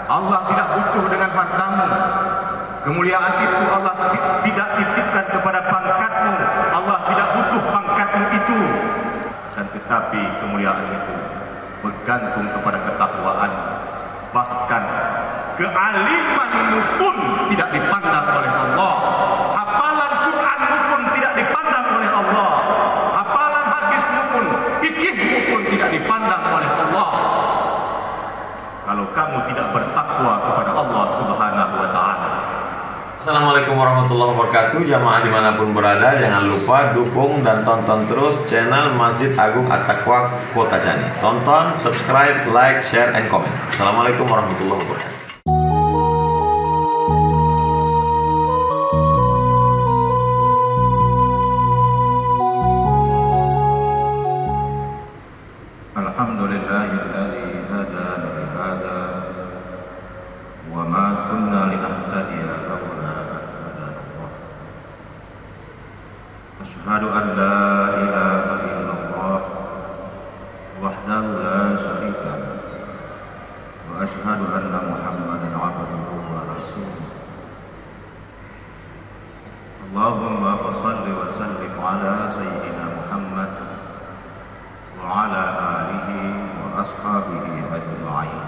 Allah tidak butuh dengan hartamu. Kemuliaan itu Allah tidak titipkan kepada pangkatmu. Allah tidak butuh pangkatmu itu. Dan tetapi kemuliaan itu bergantung kepada ketakwaan. Bahkan kealimanmu pun tidak dipandang oleh Allah. Hafalan Quranmu pun tidak dipandang oleh Allah. Hafalan hadismu pun, fikihmu pun tidak dipandang oleh Allah. Kalau kamu tidak bertakwa kepada Allah Subhanahu wa ta'ala. Assalamualaikum warahmatullahi wabarakatuh. Jamaah dimanapun berada, jangan lupa dukung dan tonton terus channel Masjid Agung At-Taqwa Kota Cani. Tonton, subscribe, like, share, and comment. Assalamualaikum warahmatullahi wabarakatuh. Alhamdulillahilladzi hadana li hadza wa ma kunna linahtadiya laula an hadana Allah. Asyhadu an la ilaha illallah wahdahu la syarika lah wa asyhadu anna Muhammadan abduhu wa rasuluh. Allahumma shalli wa sallim ala sayyidina Muhammad wa ala alihi wa ashabihi ajma'in.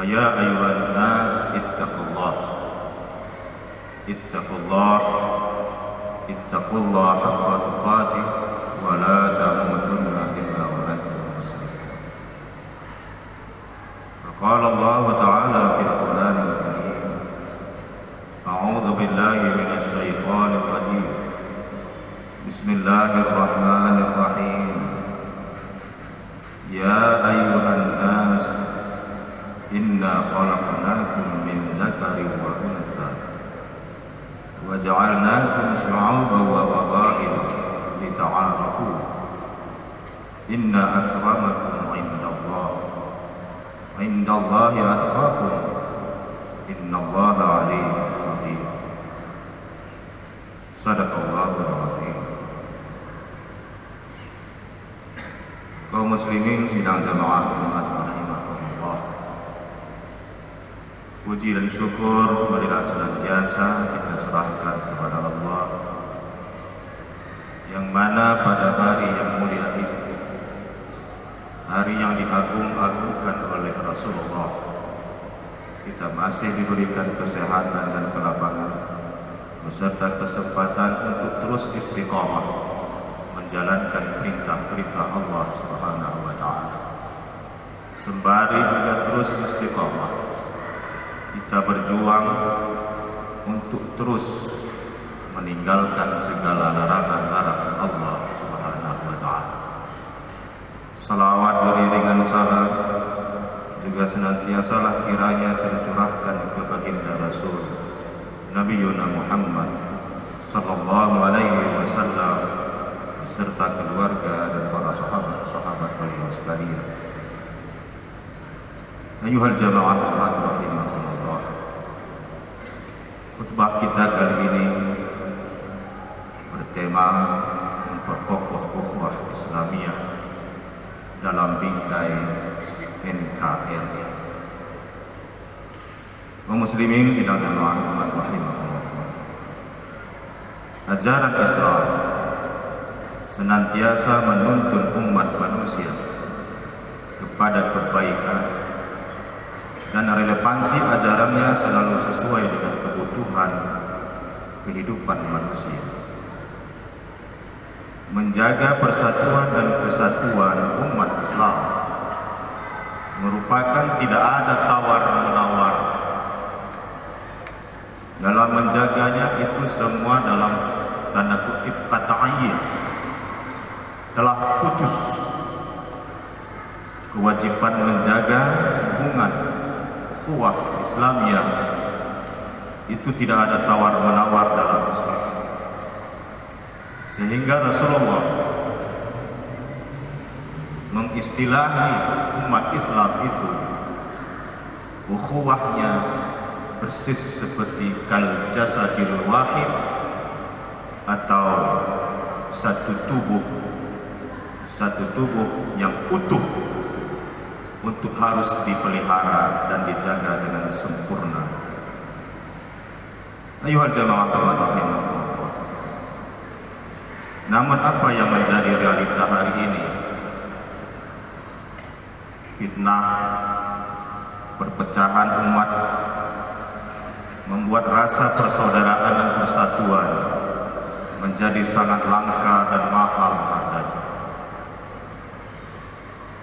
Ya ayyuhan nas ittaqullah haqqa tuqatih wa la tamutunna illa wa antum muslimun. Qala Allah ta'ala fil Qur'anil Karim, a'udzu billahi minasy syaithanir rajim. Bismillahirrahmanirrahim. Ya ayyuhan nas inna khalaqnakum min dzakarin wa unsa wa ja'alnakum syu'uban wa qabaila lita'arafu. Inna akramakum 'indallahi atqakum. Innallaha 'aliyyun khabir. Sadaqallahul 'azim. Kaum muslimin sidang jamaah umat rahimakumullah. Puji dan syukur marilah senantiasa kita serahkan kepada Allah, yang mana pada hari yang mulia itu, hari yang diagung-agungkan oleh Rasulullah, kita masih diberikan kesehatan dan kelapangan beserta kesempatan untuk terus istiqamah menjalankan perintah-perintah Allah Subhanahu wa ta'ala. Sembari juga terus istiqamah kita berjuang untuk terus meninggalkan segala larangan-larangan Allah Subhanahu wa ta'ala. Salawat beriringan salam juga senantiasalah kiranya tercurahkan ke baginda Rasul Nabi Muhammad sallallahu alaihi wasallam serta keluarga dan para sahabat beliau sekalian. Ayuhal jamaah rahimahullah. Khutbah kita kali ini bertema memperkokoh ukhuwah Islamiyah dalam bingkai NKRI. Kaum muslimin sidang jamaah rahimahullah. Ajaran Islam senantiasa menuntun umat manusia kepada kebaikan, dan relevansi ajarannya selalu sesuai dengan kebutuhan kehidupan manusia. Menjaga persatuan dan kesatuan umat Islam merupakan tidak ada tawar-menawar. Dalam menjaganya itu semua dalam tanda kutip kata ayat telah putus. Kewajiban menjaga hubungan ukhuwah Islamiyah itu tidak ada tawar-menawar dalam Islam. Sehingga Rasulullah mengistilahi umat Islam itu ukhuwahnya persis seperti kal jasadil wahid, atau satu tubuh yang utuh. untuk harus dipelihara dan dijaga dengan sempurna. Ayuhal jamaah rahimakumullah. Namun apa yang menjadi realita hari ini? Fitnah, perpecahan umat, membuat rasa persaudaraan dan persatuan menjadi sangat langka dan mahal harganya.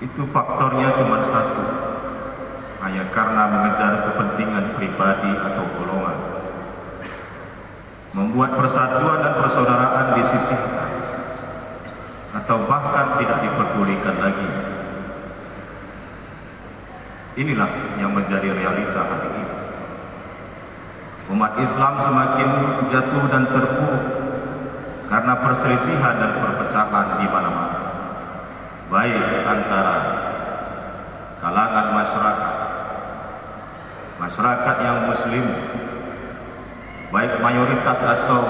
Itu faktornya cuma satu, hanya karena mengejar kepentingan pribadi atau golongan, membuat persatuan dan persaudaraan disisihkan atau bahkan tidak diperdulikan lagi. Inilah yang menjadi realita hari ini. Umat Islam semakin jatuh dan terpuruk karena perselisihan dan perpecahan di mana-mana, baik antara kalangan masyarakat yang muslim, baik mayoritas atau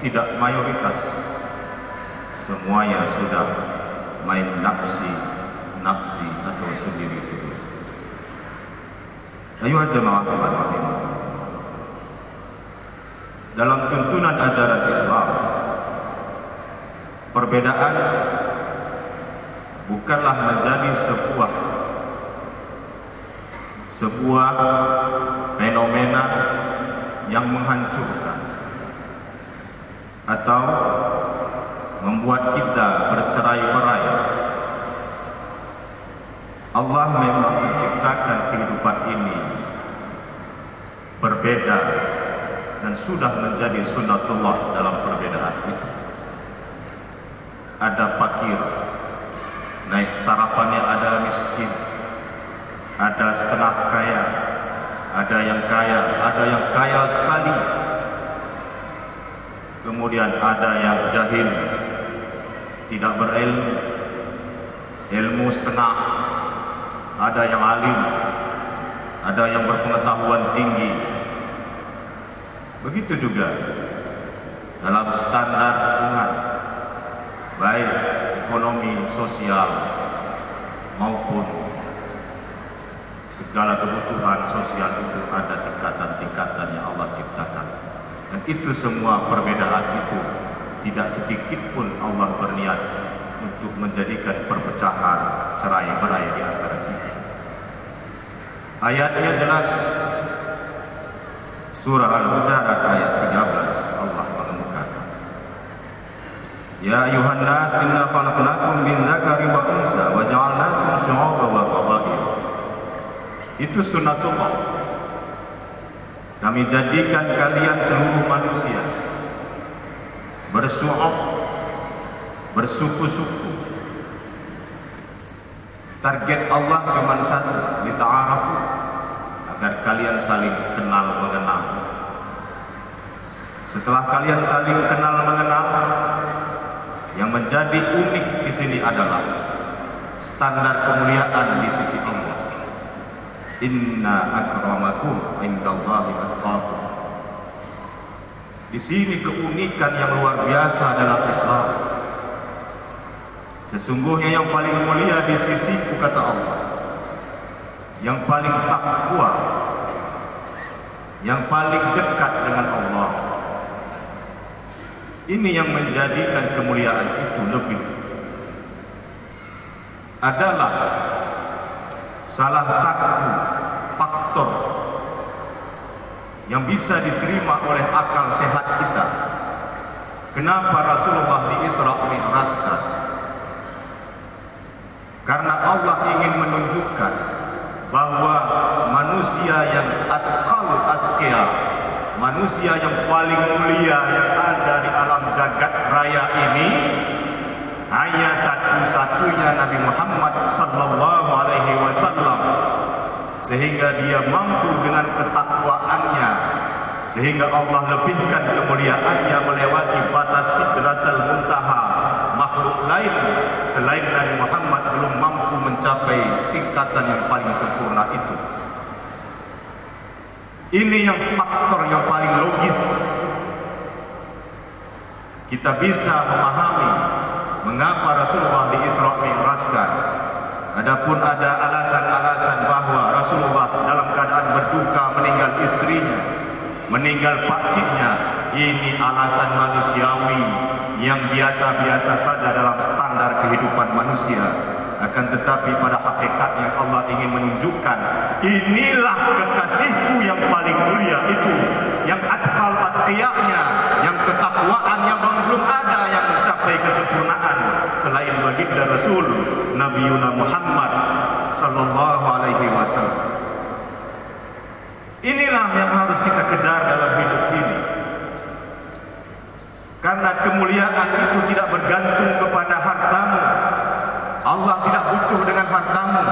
tidak mayoritas, semuanya sudah main nafsi atau sendiri-sendiri. Ayuhal jamaah rahimahumullah. Dalam tuntunan ajaran Islam, perbedaan bukanlah menjadi sebuah fenomena yang menghancurkan atau membuat kita bercerai-berai. Allah memang menciptakan kehidupan ini berbeda dan sudah menjadi sunnatullah dalam perbedaan itu. Ada fakir, naik tarapannya ada miskin, ada setengah kaya, ada yang kaya sekali, kemudian ada yang jahil, tidak berilmu, ilmu setengah, ada yang alim, ada yang berpengetahuan tinggi. Begitu juga dalam standar lingkungan, baik ekonomi, sosial, maupun segala kebutuhan sosial itu ada tingkatan-tingkatan yang Allah ciptakan. Dan itu semua perbedaan itu tidak sedikit pun Allah berniat untuk menjadikan perpecahan, cerai-berai di antara kita. Ayatnya jelas, surah Al-Hujurat ayat 13, Allah mengemukakan, Ya ayuhan nas inna khalaqnakum min dzakari wa unsa wa ja'alnakum syu'uban wa qabail. Itu sunnatullah. Kami jadikan kalian seluruh manusia bersyu'ub, bersuku-suku. Target Allah cuma satu, lita'arafu, agar kalian saling kenal mengenal. Setelah kalian saling kenal mengenal, yang menjadi unik di sini adalah standar kemuliaan di sisi Allah. Inna akramakum indallahi atqakum. Di sini keunikan yang luar biasa dalam Islam. Sesungguhnya yang paling mulia di sisiku, kata Allah, yang paling takwa, yang paling dekat dengan Allah. Ini yang menjadikan kemuliaan itu lebih, adalah salah satu faktor yang bisa diterima oleh akal sehat kita. Kenapa Rasulullah di Isra Mi'rajkan? Karena Allah ingin menunjukkan bahwa manusia yang atqiya, manusia yang paling mulia yang ada di alam jagat raya ini, hanya satu-satunya Nabi Muhammad sallallahu alaihi wasallam, sehingga dia mampu dengan ketakwaannya, sehingga Allah lebihkan kemuliaannya melewati batas Sidratul Muntaha. Makhluk lain selain Nabi Muhammad belum mampu mencapai tingkatan yang paling sempurna itu. Ini yang faktor yang paling logis. Kita bisa memahami mengapa Rasulullah di Isra Mi'rajkan. Adapun ada alasan-alasan bahwa Rasulullah dalam keadaan berduka meninggal istrinya, meninggal pakciknya, ini alasan manusiawi yang biasa-biasa saja dalam standar kehidupan manusia. Akan tetapi pada hakikatnya Allah ingin menunjukkan, inilah kekasihku yang paling mulia itu, yang atqal atqiyahnya, yang ketakwaan yang belum ada yang mencapai kesempurnaan selain baginda Rasul Nabiuna Muhammad sallallahu alaihi wasallam. Inilah yang harus kita kejar dalam hidup ini. Karena kemuliaan itu tidak bergantung kepada hartamu. Allah tidak butuh dengan hartamu.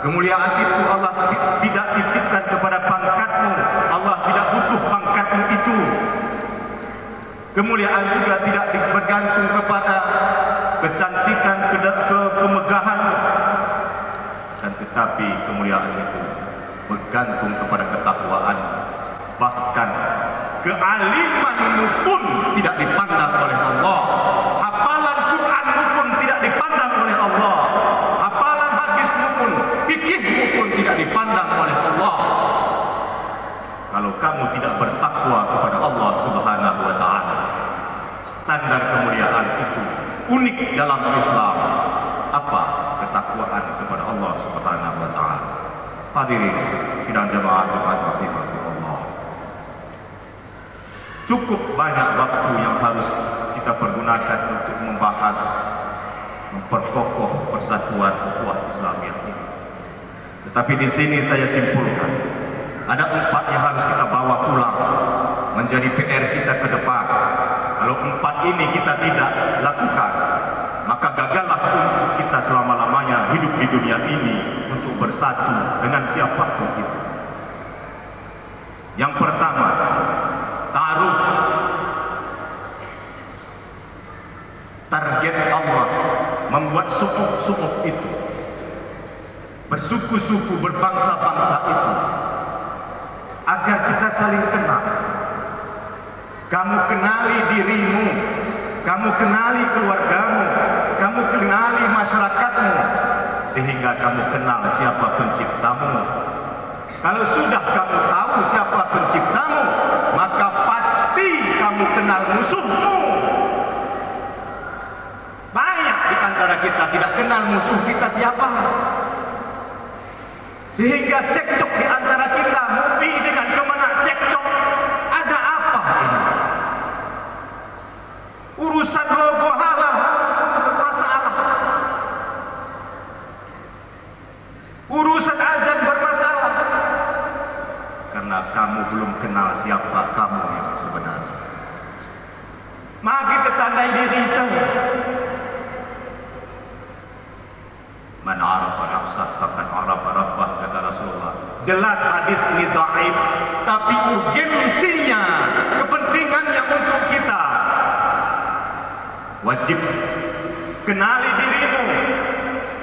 Kemuliaan itu Allah tidak titipkan kepada pangkatmu. Allah tidak butuh pangkatmu itu. Kemuliaan juga tidak bergantung kepada kecantikan, kemegahanmu. Dan tetapi kemuliaan itu bergantung kepada ketakwaan. Bahkan kealimanmu pun tidak dipandang oleh Allah. Hafalan Quranmu pun tidak dipandang oleh Allah. Hafalan hadismu pun, fikihmu pun tidak dipandang oleh Allah. Kalau kamu tidak bertakwa kepada Allah Subhanahu wa taala. Standar kemuliaan itu unik dalam Islam. Apa? Ketakwaan kepada Allah Subhanahu wa taala. Hadirin sidang jemaah rahimakumullah. Cukup banyak waktu yang harus kita pergunakan untuk membahas, memperkokoh persatuan ukhuwah Islamiyah ini. Tetapi di sini saya simpulkan, ada 4 yang harus kita bawa pulang menjadi PR kita ke depan. Kalau 4 ini kita tidak lakukan, maka gagallah untuk kita selama-lamanya hidup di dunia ini untuk bersatu dengan siapapun itu. Yang pertama, ta'aruf. Target Allah membuat suku-suku itu, bersuku-suku, berbangsa-bangsa itu, agar kita saling kenal. Kamu kenali dirimu, kamu kenali keluargamu, kamu kenali masyarakatmu, sehingga kamu kenal siapa penciptamu. Kalau sudah kamu tahu siapa penciptamu, maka pasti kamu kenal musuhmu. Banyak di antara kita tidak kenal musuh kita siapa, sehingga cekcok di antara kita. Mubi dengan kemana cekcok? Ada apa ini? Urusan logo halal pun bermasalah. Urusan azan bermasalah. Karena kamu belum kenal siapa kamu yang sebenarnya. Mari kita tandai diri kita. Man arafa nafsah faqad arafa rabbah, kata Rasulullah. Jelas hadis ini dhaif, tapi urgensinya, kepentingannya untuk kita. Wajib kenali dirimu.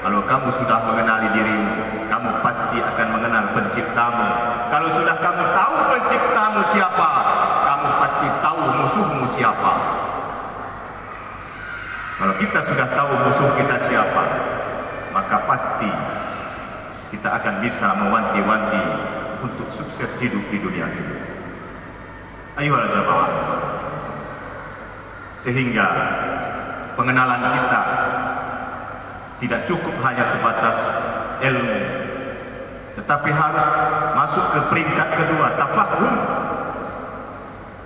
Kalau kamu sudah mengenali dirimu, kamu pasti akan mengenal penciptamu. Kalau sudah kamu tahu penciptamu siapa, kamu pasti tahu musuhmu siapa. Kalau kita sudah tahu musuh kita siapa, maka pasti kita akan bisa mewanti-wanti untuk sukses hidup di dunia ini. Ayolah jamaah. Sehingga pengenalan kita tidak cukup hanya sebatas ilmu, tetapi harus masuk ke peringkat kedua, tafahum.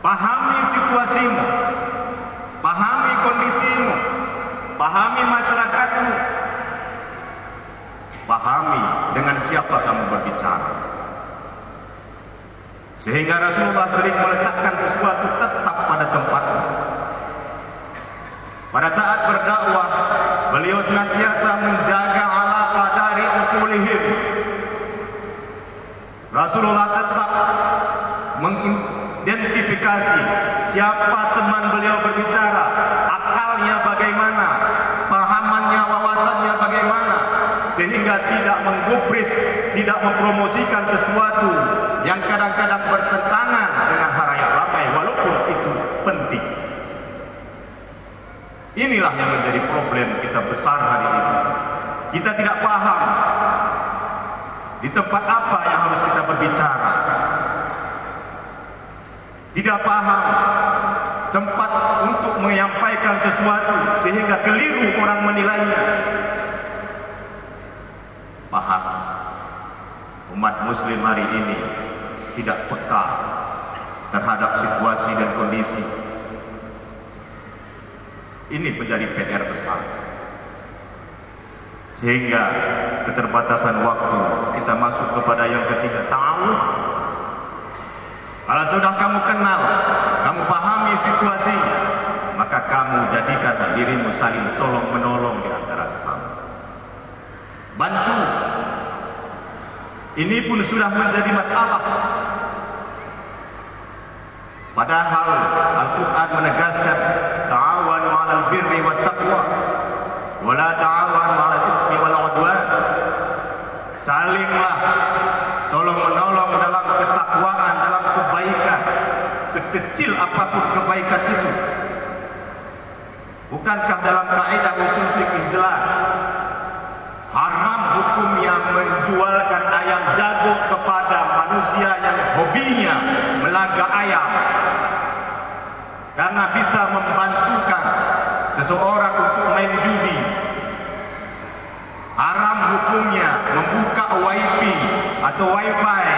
Pahami situasimu, pahami kondisimu, pahami masyarakatmu, pahami dengan siapa kamu berbicara. Sehingga Rasulullah sering meletakkan sesuatu tetap pada tempatnya. Pada saat berdakwah, beliau senantiasa menjaga ala qadari uqulihim. Rasulullah tetap mengidentifikasi siapa teman beliau berbicara, akalnya bagaimana, pahamannya, wawasannya bagaimana, sehingga tidak menggubris, tidak mempromosikan sesuatu yang kadang-kadang bertentangan dengan halayak ramai, walaupun itu penting. Inilah yang menjadi problem kita besar hari ini. Kita tidak paham di tempat apa yang harus kita berbicara. Tidak paham tempat untuk menyampaikan sesuatu sehingga keliru orang menilainya. Paham, umat muslim hari ini tidak peka terhadap situasi dan kondisi. Ini menjadi PR besar. Sehingga keterbatasan waktu kita masuk kepada yang ketiga, ta'awud. Kalau sudah kamu kenal, kamu pahami situasinya, maka kamu jadikan dirimu saling tolong menolong di antara sesama. Bantu. Ini pun sudah menjadi masalah. Padahal Al-Quran menegaskan ta'awanu 'alal birri wat taqwa wa la ta'awanu 'alal ismi wal 'udwan. Salinglah tolong menolong dalam ketakwaan, dalam kebaikan, sekecil apapun kebaikan itu. Bukankah dalam kaidah usul fikih jelas haram hukumnya menjualkan ayam jago kepada manusia yang hobinya melaga ayam, karena bisa membantukan seseorang untuk main judi. Haram hukumnya membuka wifi atau wifi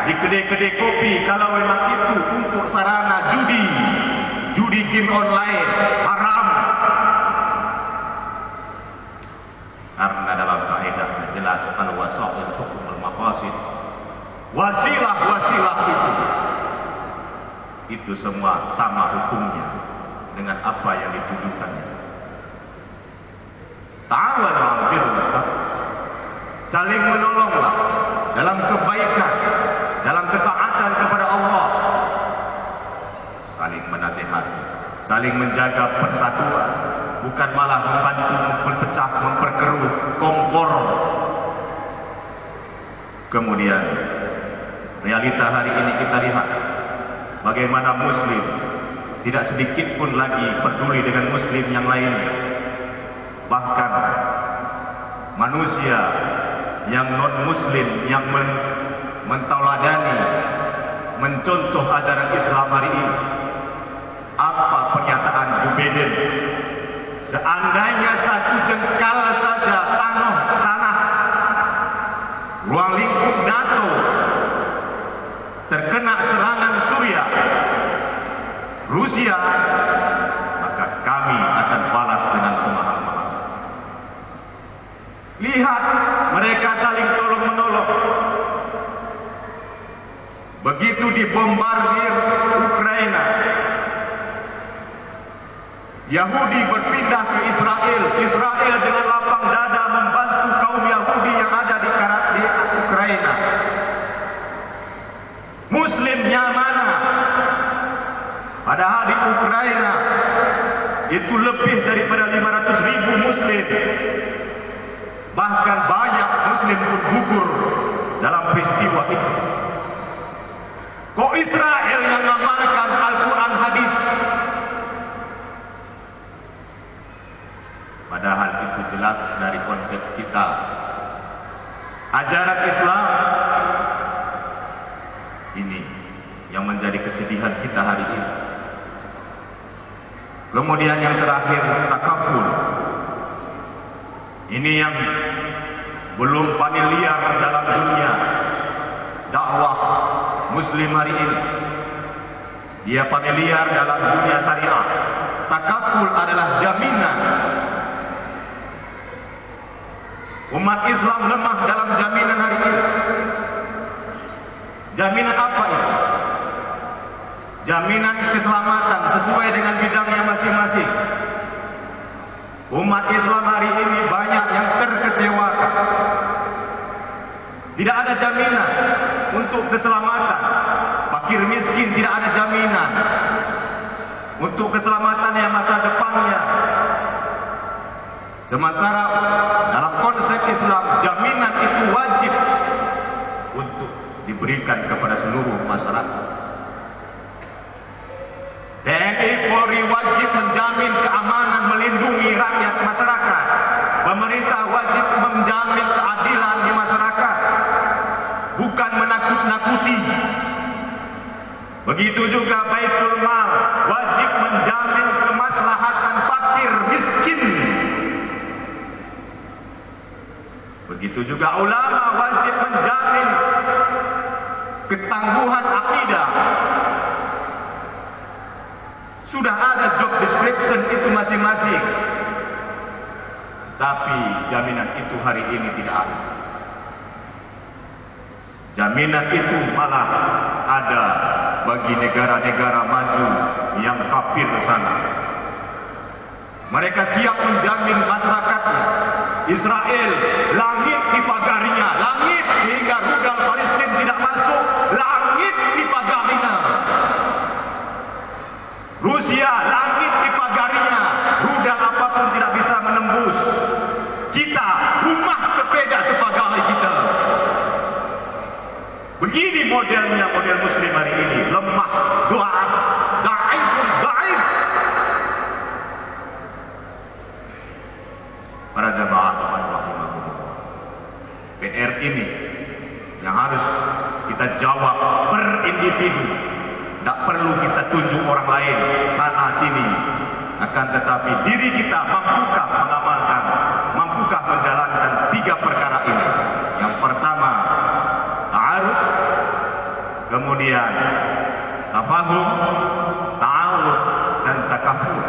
di kedai-kedai kopi kalau memang itu untuk sarana judi game online. Haram, karena dalam kaidah jelas al-wasail hukumul maqasid. Wasilah itu semua sama hukumnya dengan apa yang ditujukannya. Ta'awanu 'alal birri wat taqwa. Saling menolonglah dalam kebaikan, dalam ketaatan kepada Allah. Saling menasihati, saling menjaga persatuan, bukan malah membantu memperpecah, memperkeruh kompor. Kemudian realita hari ini kita lihat bagaimana muslim tidak sedikit pun lagi peduli dengan muslim yang lainnya. Bahkan manusia yang non muslim yang mentauladani, mencontoh ajaran Islam hari ini. Apa pernyataan Joe Biden? Seandainya satu jengkal saja tanah ruang lingkup NATO terkena serangan Rusia, maka kami akan balas dengan semahal-mahal. Lihat, mereka saling tolong-menolong. Begitu dibombardir Ukraina, Yahudi berpindah ke Israel. Israel dengan lapang dada membantu kaum Yahudi yang ada di Ukraina. Muslimnya mana? Padahal di Ukraina itu lebih daripada 500.000 Muslim. Bahkan banyak Muslim pun gugur dalam peristiwa itu. Kok Israel yang mengamalkan Al-Quran hadis? Padahal itu jelas dari konsep kita. Ajaran Islam ini yang menjadi kesedihan kita hari ini. Kemudian yang terakhir, takaful. Ini yang belum familiar dalam dunia dakwah Muslim hari ini. Dia familiar dalam dunia syariah. Takaful adalah jaminan. Umat Islam lemah dalam jaminan hari ini. Jaminan apa itu? Jaminan keselamatan sesuai dengan bidangnya masing-masing. Umat Islam hari ini banyak yang terkecewakan. Tidak ada jaminan untuk keselamatan. Fakir miskin tidak ada jaminan untuk keselamatannya masa depannya. Sementara dalam konsep Islam, jaminan itu wajib untuk diberikan kepada seluruh masyarakat. TNI Polri wajib menjamin keamanan, melindungi rakyat masyarakat. pemerintah wajib menjamin keadilan di masyarakat, bukan menakut-nakuti. Begitu juga Baitul Mal wajib menjamin kemaslahatan fakir miskin. Begitu juga ulama wajib menjamin ketangguhan akidah. Sudah ada job description itu masing-masing, tapi jaminan itu hari ini tidak ada. Jaminan itu malah ada bagi negara-negara maju yang kafir sana. Mereka siap menjamin masyarakatnya. Israel, langit dipagarinya, langit sehingga rudal Palestina tidak masuk, langit dipagarinya. Rusia, langit dipagarinya, rudal apapun tidak bisa menembus. Kita, rumah berbeda terpagari kita. Begini modelnya, model muslim hari ini, lemah, dhaif, dhaif. Para jamaah rahimahumullah, PR ini yang harus kita jawab berindividu. Tak perlu kita tunjuk orang lain sana sini, akan tetapi diri kita mampukah mengamalkan, mampukah menjalankan 3 perkara ini. Yang pertama, ta'aruf, kemudian tafahum, ta'awud, dan takafur.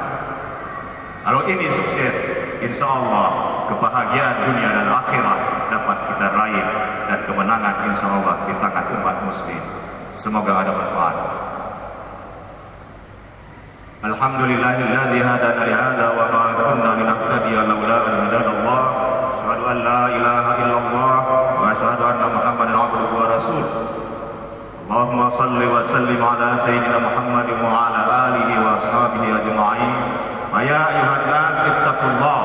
Kalau ini sukses, insya Allah kebahagiaan dunia dan akhirat dapat kita raih, dan kemenangan insya Allah di tangan umat muslim. Semoga ada manfaat. Alhamdulillahilladzi hadana li hadza wa ma kunna linahtadiya laula an hadana Allah. Asyhadu an la ilaha illallah wa asyhadu anna Muhammadan abduhu wa rasuluh. Allahumma salli wa sallim ala sayyidina Muhammad wa ala alihi wa ashabihi ajma'in. Ya ayuhan nas ittaqullah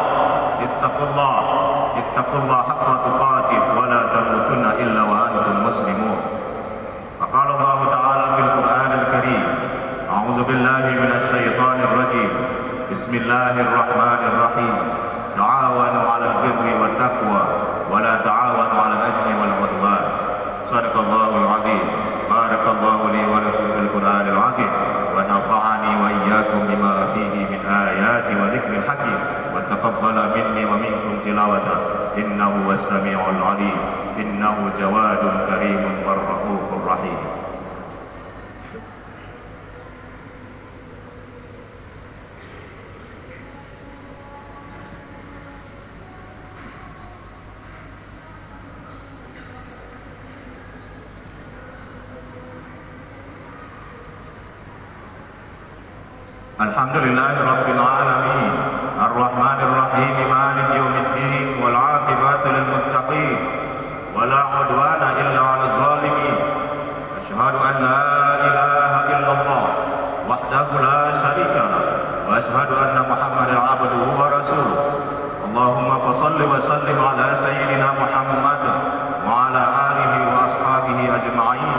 haqqa tuqatih wa la tamutunna illa wa antum muslimun. Faqala Allah ta'ala fil Qur'anil Karim, a'udzu billahi minasy syaithanir rajim. Bismillahirrahmanirrahim. Ta'awanu 'alal birri wat taqwa wa la ta'awanu 'alal ithmi wal 'udwan. Shadaqallahul 'azim. Barakallahu li wa lakum fil Qur'anil 'azim wa nafa'ani wa iyyakum bima fihi min ayati wa dzikril hakim wa taqabbala minni wa minkum tilawata innahu was-sami'ul 'alim innahu jawadun karimun war-rahufur rahim. Alhamdulillahi Rabbil Alamin Ar-Rahmanir Rahim Maliki Yawmiddin Wal 'aqibatu lil muttaqin wa la 'udwana illa 'alal zalimin. Asyhadu an la ilaha illallah wahdahu la syarika lah wa asyhadu anna Muhammadan 'abduhu wa rasuluh. Allahumma shalli wa sallim ala sayyidina Muhammad wa ala alihi wa ashabihi ajma'in.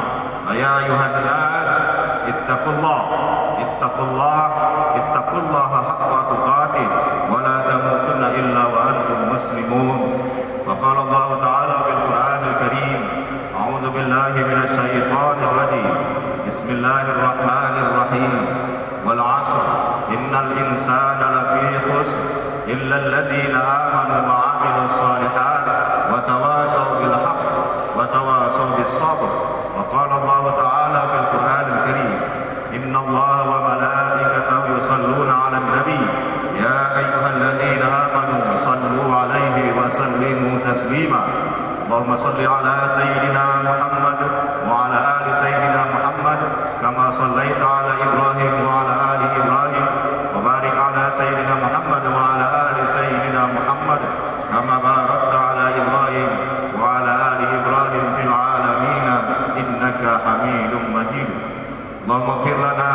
Ya ayuhan nas ittaqullaha haqqa tuqatih wa la tamutunna illa wa antum muslimun. Wa qala Allah ta'ala fil Qur'anil Karim, a'udzu billahi minasy syaithanir rajim. Bismillahirrahmanirrahim. Wal 'ashr innal insana lafi khusr illa alladhina amanu wa 'amilus shalihat wa tawasaw bil haqq wa tawasaw bis sabr. Wa qala Allah ta'ala fil Qur'anil Karim, inna Allah wa malaikatahu yusalluna 'alan nabi ya ayyuhalladzina amanu sallu 'alaihi wa sallimu taslima. Allahumma salli 'ala sayyidina Muhammad wa 'ala ali sayyidina Muhammad kama sallaita 'ala Ibrahim wa 'ala ali Ibrahim wa barik 'ala sayyidina Muhammad wa 'ala ali sayyidina Muhammad kama barakta 'ala Ibrahim wa 'ala ali Ibrahim fil 'alamin innaka Hamidum Majid. Allahumma ighfir lana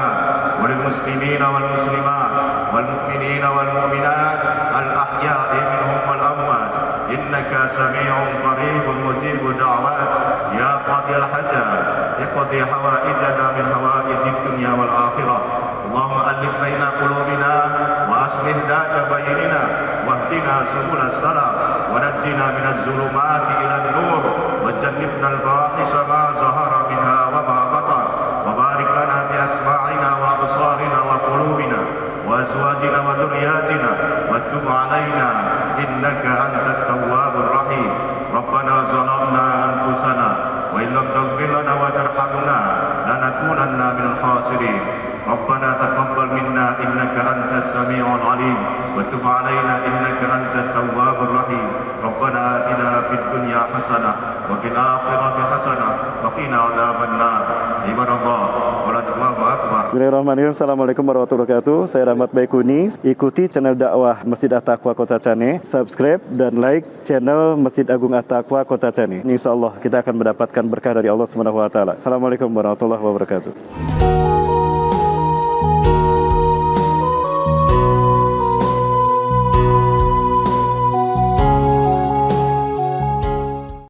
wa lil muslimina wal muslimat wal mu'minina wal mu'minat al ahya'i minhum wal amwat innaka sami'un qaribun mujibud da'wat ya qadiyal hajat iqdi hawaijana min hawaijid dunya wal akhirah. Allahumma alif baina qulubina wa aslih dhata bainina wa واهدنا سبل السلام ونجنا من الظلمات إلى النور وجنبنا الفاحش ما ظهر منها وما بطن وبارك لنا بأسماعنا وأبصارنا وقلوبنا وأزواجنا وذرياتنا وتب علينا إنك أنت التواب الرحيم ربنا ظلمنا أنفسنا وإن لم تغفر لنا وترحمنا لنكونن من الخاسرين ربنا تقبل منا إنك أنت السميع العليم وتب علينا إنك أنت التواب الرحيم ربنا آتنا في الدنيا حسنة وفي الآخرة حسنة وقنا عذاب النار عباد الله الله أكبر. Bismillahirrahmanirrahim. Assalamualaikum warahmatullahi wabarakatuh. Saya Rahmat Baikuni. Ikuti channel dakwah Masjid At-Taqwa Kota Cane. Subscribe dan like channel Masjid Agung At-Taqwa Kota Cane. Insyaallah kita akan mendapatkan berkah dari Allah Subhanahu wa taala. Assalamualaikum warahmatullahi wabarakatuh.